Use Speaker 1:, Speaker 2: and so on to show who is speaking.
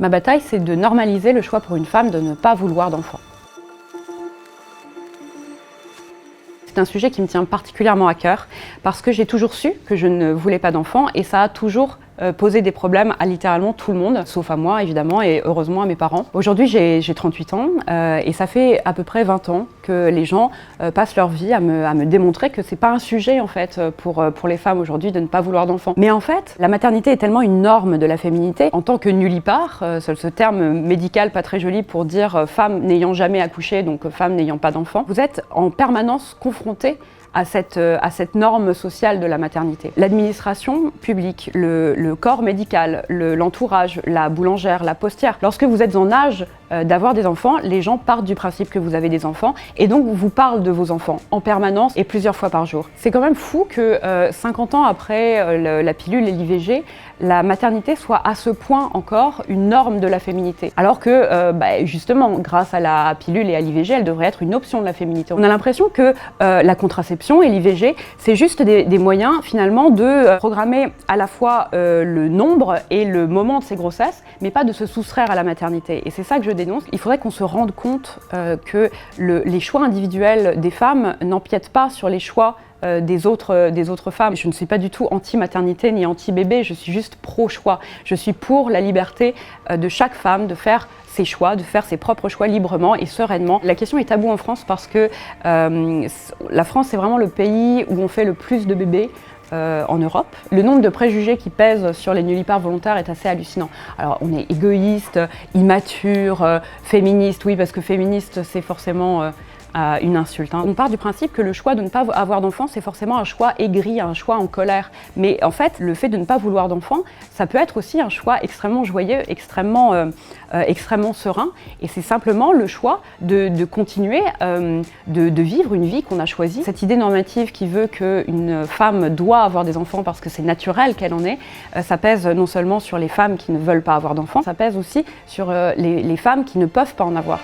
Speaker 1: Ma bataille, c'est de normaliser le choix pour une femme de ne pas vouloir d'enfant. C'est un sujet qui me tient particulièrement à cœur parce que j'ai toujours su que je ne voulais pas d'enfant et ça a toujours posé des problèmes à littéralement tout le monde, sauf à moi évidemment et heureusement à mes parents. Aujourd'hui j'ai 38 ans et ça fait à peu près 20 ans que les gens passent leur vie à me démontrer que c'est pas un sujet en fait pour les femmes aujourd'hui de ne pas vouloir d'enfant. Mais en fait, la maternité est tellement une norme de la féminité. En tant que nullipare, ce terme médical pas très joli pour dire femme n'ayant jamais accouché, donc femme n'ayant pas d'enfant, vous êtes en permanence confrontée à cette norme sociale de la maternité. L'administration publique, le corps médical, l'entourage, la boulangère, la postière, lorsque vous êtes en âge d'avoir des enfants, les gens partent du principe que vous avez des enfants et donc vous parlent de vos enfants en permanence et plusieurs fois par jour. C'est quand même fou que 50 ans après la pilule et l'IVG, la maternité soit à ce point encore une norme de la féminité. Alors que justement, grâce à la pilule et à l'IVG, elle devrait être une option de la féminité. On a l'impression que la contraception et l'IVG, c'est juste des moyens finalement de programmer à la fois le nombre et le moment de ces grossesses, mais pas de se soustraire à la maternité. Et c'est ça que je dénonce. Il faudrait qu'on se rende compte que les choix individuels des femmes n'empiètent pas sur les choix des autres femmes. Je ne suis pas du tout anti-maternité ni anti-bébé, je suis juste pro-choix. Je suis pour la liberté de chaque femme de faire ses choix, de faire ses propres choix librement et sereinement. La question est taboue en France parce que la France c'est vraiment le pays où on fait le plus de bébés en Europe. Le nombre de préjugés qui pèsent sur les nullipares volontaires est assez hallucinant. Alors on est égoïste, immature, féministe, oui parce que féministe c'est forcément une insulte. On part du principe que le choix de ne pas avoir d'enfant, c'est forcément un choix aigri, un choix en colère. Mais en fait, le fait de ne pas vouloir d'enfant, ça peut être aussi un choix extrêmement joyeux, extrêmement serein. Et c'est simplement le choix de continuer de vivre une vie qu'on a choisie. Cette idée normative qui veut qu'une femme doit avoir des enfants parce que c'est naturel qu'elle en ait, ça pèse non seulement sur les femmes qui ne veulent pas avoir d'enfants, ça pèse aussi sur les femmes qui ne peuvent pas en avoir.